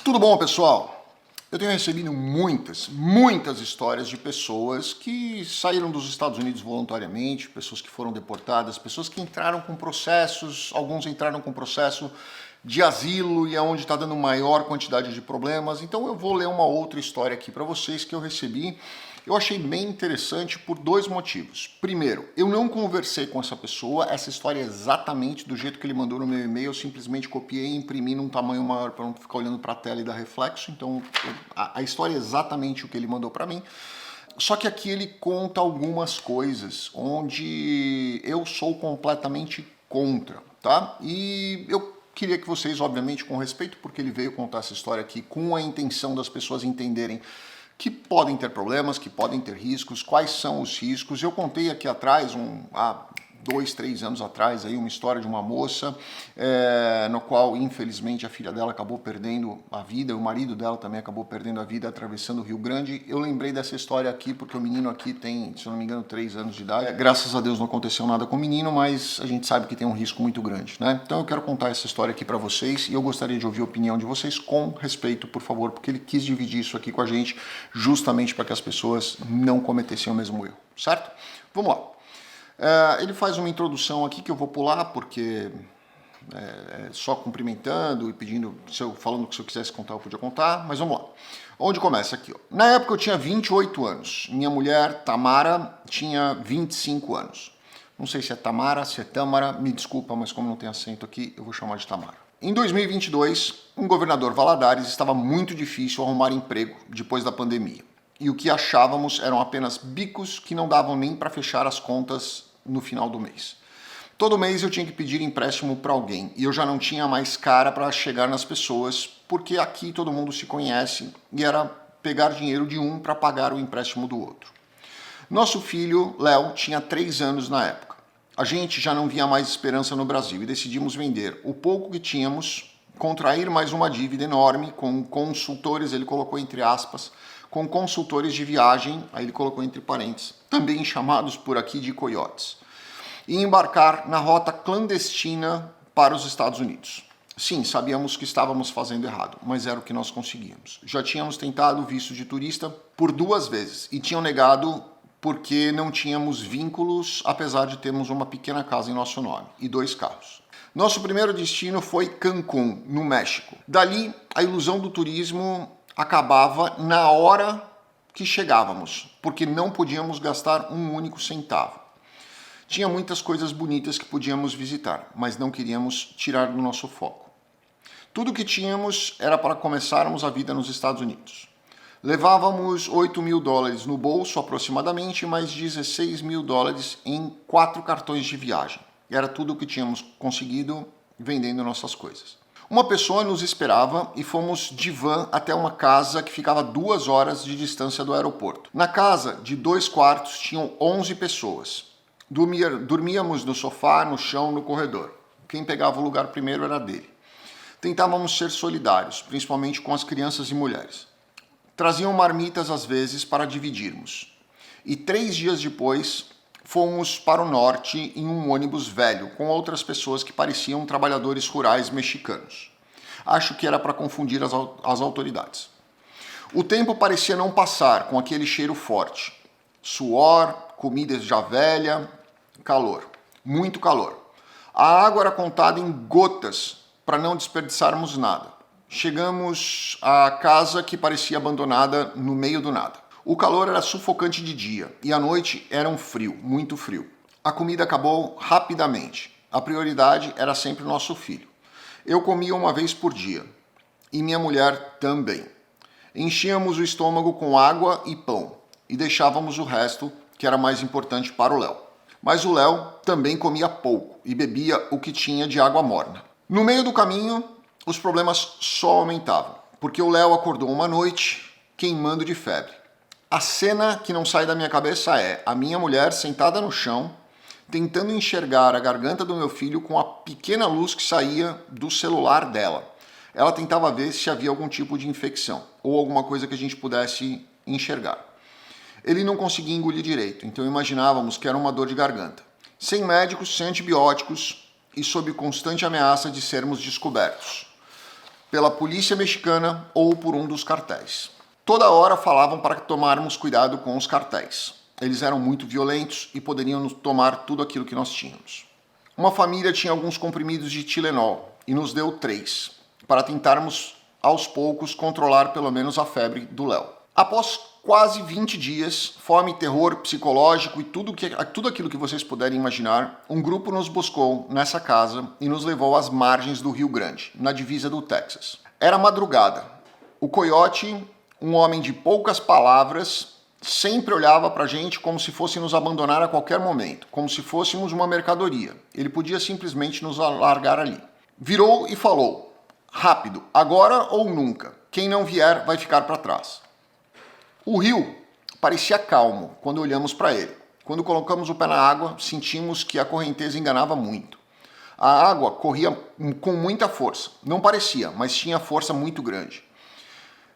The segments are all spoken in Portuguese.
Tudo bom, pessoal? Eu tenho recebido muitas histórias de pessoas que saíram dos Estados Unidos voluntariamente, pessoas que foram deportadas, pessoas que entraram com processos, alguns entraram com processo de asilo e é onde está dando maior quantidade de problemas. Então eu vou ler uma outra história aqui para vocês que eu recebi. Eu achei bem interessante por dois motivos. Primeiro, eu não conversei com essa pessoa, essa história é exatamente do jeito que ele mandou no meu e-mail, eu simplesmente copiei e imprimi num tamanho maior para não ficar olhando para a tela e dar reflexo. Então a história é exatamente o que ele mandou para mim. Só que aqui ele conta algumas coisas onde eu sou completamente contra, tá? E eu queria que vocês, obviamente, com respeito, porque ele veio contar essa história aqui com a intenção das pessoas entenderem que podem ter problemas, que podem ter riscos, quais são os riscos. Eu contei aqui atrás, há 2, 3 anos atrás, aí, uma história de uma moça, no qual, infelizmente, a filha dela acabou perdendo a vida, o marido dela também acabou perdendo a vida atravessando o Rio Grande. Eu lembrei dessa história aqui porque o menino aqui tem, se eu não me engano, 3 anos de idade. Graças a Deus não aconteceu nada com o menino, mas a gente sabe que tem um risco muito grande, né? Então eu quero contar essa história aqui para vocês e eu gostaria de ouvir a opinião de vocês com respeito, por favor, porque ele quis dividir isso aqui com a gente justamente para que as pessoas não cometessem o mesmo erro, certo? Vamos lá. Ele faz uma introdução aqui que eu vou pular porque só cumprimentando e pedindo, falando que se eu quisesse contar eu podia contar, mas vamos lá. Onde começa aqui? Ó. Na época eu tinha 28 anos, minha mulher Tamara tinha 25 anos. Não sei se é Tamara, se é Tâmara, me desculpa, mas como não tem acento aqui, eu vou chamar de Tamara. Em 2022, um governador Valadares estava muito difícil arrumar emprego depois da pandemia. E o que achávamos eram apenas bicos que não davam nem para fechar as contas no final do mês. Todo mês eu tinha que pedir empréstimo para alguém e eu já não tinha mais cara para chegar nas pessoas, porque aqui todo mundo se conhece e era pegar dinheiro de um para pagar o empréstimo do outro. Nosso filho, Léo, tinha 3 anos na época. A gente já não via mais esperança no Brasil e decidimos vender o pouco que tínhamos, contrair mais uma dívida enorme com consultores, ele colocou entre aspas, com consultores de viagem, aí ele colocou entre parênteses, também chamados por aqui de coiotes, e embarcar na rota clandestina para os Estados Unidos. Sim, sabíamos que estávamos fazendo errado, mas era o que nós conseguíamos. Já tínhamos tentado o visto de turista por 2 vezes e tinham negado porque não tínhamos vínculos, apesar de termos uma pequena casa em nosso nome e 2 carros. Nosso primeiro destino foi Cancún, no México. Dali, a ilusão do turismo acabava na hora que chegávamos, porque não podíamos gastar um único centavo. Tinha muitas coisas bonitas que podíamos visitar, mas não queríamos tirar do nosso foco. Tudo que tínhamos era para começarmos a vida nos Estados Unidos. Levávamos $8.000 no bolso aproximadamente, mais $16.000 em 4 cartões de viagem. Era tudo o que tínhamos conseguido vendendo nossas coisas. Uma pessoa nos esperava e fomos de van até uma casa que ficava 2 horas de distância do aeroporto. Na casa, de 2 quartos, tinham 11 pessoas. Dormíamos no sofá, no chão, no corredor. Quem pegava o lugar primeiro era dele. Tentávamos ser solidários, principalmente com as crianças e mulheres. Traziam marmitas às vezes para dividirmos. E 3 dias depois, fomos para o norte em um ônibus velho, com outras pessoas que pareciam trabalhadores rurais mexicanos. Acho que era para confundir as autoridades. O tempo parecia não passar com aquele cheiro forte. Suor, comida já velha, calor. Muito calor. A água era contada em gotas para não desperdiçarmos nada. Chegamos à casa que parecia abandonada no meio do nada. O calor era sufocante de dia e à noite era um frio, muito frio. A comida acabou rapidamente. A prioridade era sempre o nosso filho. Eu comia uma vez por dia e minha mulher também. Enchíamos o estômago com água e pão e deixávamos o resto, que era mais importante, para o Léo. Mas o Léo também comia pouco e bebia o que tinha de água morna. No meio do caminho, os problemas só aumentavam, porque o Léo acordou uma noite queimando de febre. A cena que não sai da minha cabeça é a minha mulher sentada no chão, tentando enxergar a garganta do meu filho com a pequena luz que saía do celular dela. Ela tentava ver se havia algum tipo de infecção ou alguma coisa que a gente pudesse enxergar. Ele não conseguia engolir direito, então imaginávamos que era uma dor de garganta. Sem médicos, sem antibióticos e sob constante ameaça de sermos descobertos. pela polícia mexicana ou por um dos cartéis. Toda hora falavam para tomarmos cuidado com os cartéis. Eles eram muito violentos e poderiam nos tomar tudo aquilo que nós tínhamos. Uma família tinha alguns comprimidos de Tilenol e nos deu 3, para tentarmos aos poucos controlar pelo menos a febre do Léo. Após quase 20 dias, fome, terror psicológico e tudo aquilo que vocês puderem imaginar, um grupo nos buscou nessa casa e nos levou às margens do Rio Grande, na divisa do Texas. Era madrugada. O coiote, um homem de poucas palavras, sempre olhava pra gente como se fosse nos abandonar a qualquer momento, como se fôssemos uma mercadoria. Ele podia simplesmente nos largar ali. Virou e falou: rápido, agora ou nunca. Quem não vier vai ficar para trás. O rio parecia calmo quando olhamos para ele. Quando colocamos o pé na água, sentimos que a correnteza enganava muito. A água corria com muita força. Não parecia, mas tinha força muito grande.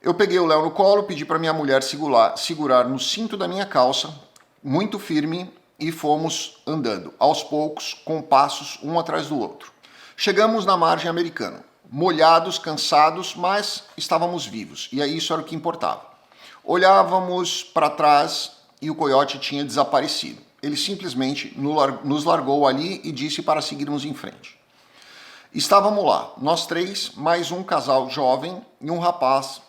Eu peguei o Léo no colo, pedi para minha mulher segurar no cinto da minha calça, muito firme, e fomos andando, aos poucos, com passos um atrás do outro. Chegamos na margem americana, molhados, cansados, mas estávamos vivos, e isso era o que importava. Olhávamos para trás e o coiote tinha desaparecido. Ele simplesmente nos largou ali e disse para seguirmos em frente. Estávamos lá, nós 3, mais um casal jovem e um rapaz,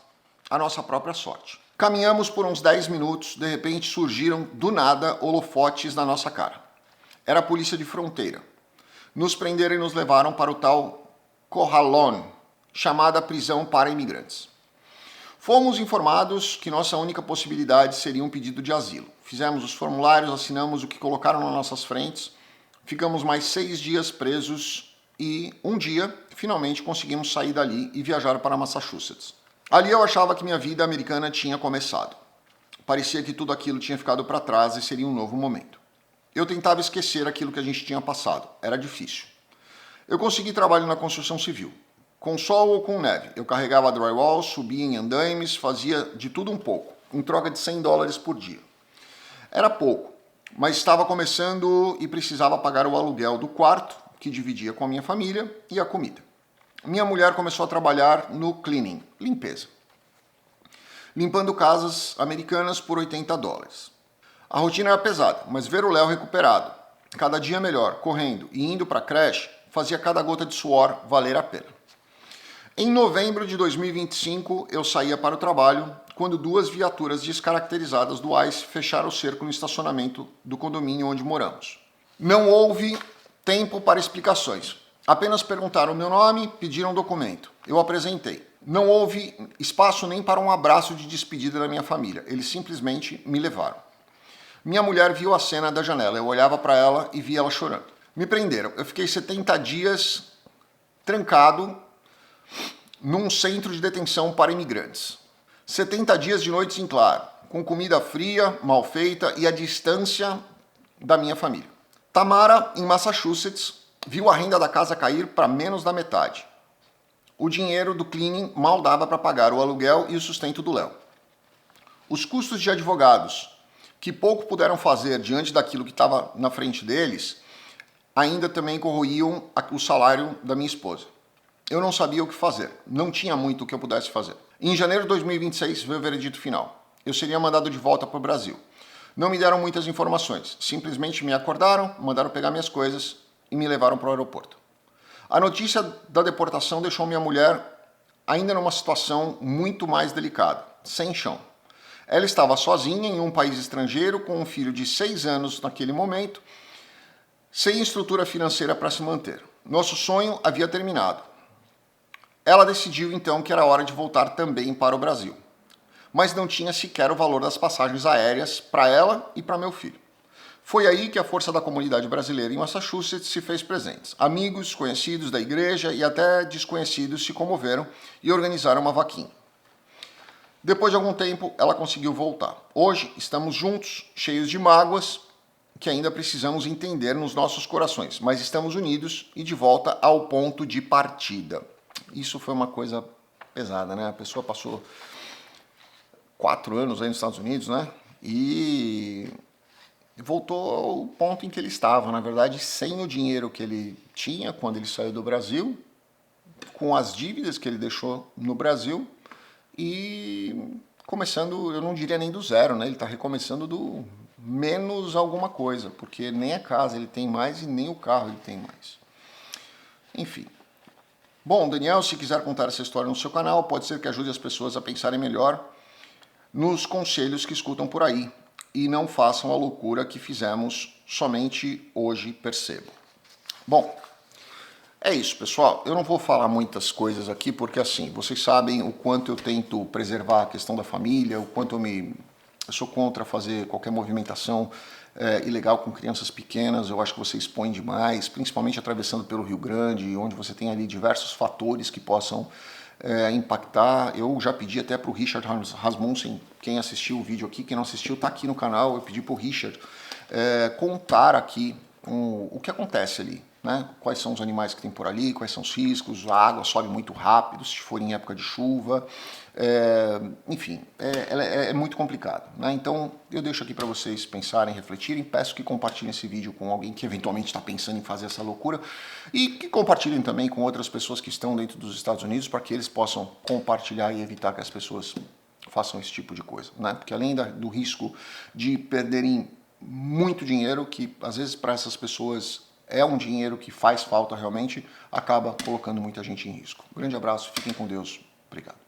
a nossa própria sorte. Caminhamos por uns 10 minutos, de repente surgiram do nada holofotes na nossa cara. Era a polícia de fronteira. Nos prenderam e nos levaram para o tal Corralón, chamada prisão para imigrantes. Fomos informados que nossa única possibilidade seria um pedido de asilo. Fizemos os formulários, assinamos o que colocaram nas nossas frentes, ficamos mais 6 dias presos e um dia, finalmente, conseguimos sair dali e viajar para Massachusetts. Ali eu achava que minha vida americana tinha começado. Parecia que tudo aquilo tinha ficado para trás e seria um novo momento. Eu tentava esquecer aquilo que a gente tinha passado. Era difícil. Eu consegui trabalho na construção civil. Com sol ou com neve. Eu carregava drywall, subia em andaimes, fazia de tudo um pouco, em troca de $100 por dia. Era pouco, mas estava começando e precisava pagar o aluguel do quarto, que dividia com a minha família, e a comida. Minha mulher começou a trabalhar no cleaning, limpeza, limpando casas americanas por $80. A rotina era pesada, mas ver o Léo recuperado, cada dia melhor, correndo e indo para a creche, fazia cada gota de suor valer a pena. Em novembro de 2025, eu saía para o trabalho quando 2 viaturas descaracterizadas do ICE fecharam o cerco no estacionamento do condomínio onde moramos. Não houve tempo para explicações. Apenas perguntaram o meu nome, pediram um documento. Eu apresentei. Não houve espaço nem para um abraço de despedida da minha família. Eles simplesmente me levaram. Minha mulher viu a cena da janela. Eu olhava para ela e via ela chorando. Me prenderam. Eu fiquei 70 dias trancado num centro de detenção para imigrantes. 70 dias de noites em claro, com comida fria, mal feita e a distância da minha família. Tamara, em Massachusetts, viu a renda da casa cair para menos da metade. O dinheiro do cleaning mal dava para pagar o aluguel e o sustento do Léo. Os custos de advogados, que pouco puderam fazer diante daquilo que estava na frente deles, ainda também corroíam o salário da minha esposa. Eu não sabia o que fazer, não tinha muito o que eu pudesse fazer. Em janeiro de 2026 veio o veredito final. Eu seria mandado de volta para o Brasil. Não me deram muitas informações, simplesmente me acordaram, mandaram pegar minhas coisas e me levaram para o aeroporto. A notícia da deportação deixou minha mulher ainda numa situação muito mais delicada, sem chão. Ela estava sozinha em um país estrangeiro, com um filho de 6 anos naquele momento, sem estrutura financeira para se manter. Nosso sonho havia terminado. Ela decidiu então que era hora de voltar também para o Brasil, mas não tinha sequer o valor das passagens aéreas para ela e para meu filho. Foi aí que a força da comunidade brasileira em Massachusetts se fez presente. Amigos, conhecidos da igreja e até desconhecidos se comoveram e organizaram uma vaquinha. Depois de algum tempo, ela conseguiu voltar. Hoje, estamos juntos, cheios de mágoas, que ainda precisamos entender nos nossos corações, mas estamos unidos e de volta ao ponto de partida. Isso foi uma coisa pesada, né? A pessoa passou 4 anos aí nos Estados Unidos, né? E voltou ao ponto em que ele estava, na verdade, sem o dinheiro que ele tinha quando ele saiu do Brasil, com as dívidas que ele deixou no Brasil e começando, eu não diria nem do zero, né? Ele está recomeçando do menos alguma coisa, porque nem a casa ele tem mais e nem o carro ele tem mais. Enfim. Bom, Daniel, se quiser contar essa história no seu canal, pode ser que ajude as pessoas a pensarem melhor nos conselhos que escutam por aí e não façam a loucura que fizemos somente hoje, percebo. Bom, é isso, pessoal. Eu não vou falar muitas coisas aqui porque, assim, vocês sabem o quanto eu tento preservar a questão da família, o quanto eu sou contra fazer qualquer movimentação ilegal com crianças pequenas. Eu acho que você expõe demais, principalmente atravessando pelo Rio Grande, onde você tem ali diversos fatores que possam impactar. Eu já pedi até para o Richard Rasmussen, quem assistiu o vídeo aqui, quem não assistiu, está aqui no canal, eu pedi para o Richard contar aqui o que acontece ali, né? Quais são os animais que tem por ali, quais são os riscos, a água sobe muito rápido se for em época de chuva, enfim, é muito complicado, né? Então eu deixo aqui para vocês pensarem, refletirem, peço que compartilhem esse vídeo com alguém que eventualmente está pensando em fazer essa loucura e que compartilhem também com outras pessoas que estão dentro dos Estados Unidos para que eles possam compartilhar e evitar que as pessoas façam esse tipo de coisa, né? Porque além do risco de perderem muito dinheiro, que às vezes para essas pessoas é um dinheiro que faz falta realmente, acaba colocando muita gente em risco. Um grande abraço, fiquem com Deus, obrigado.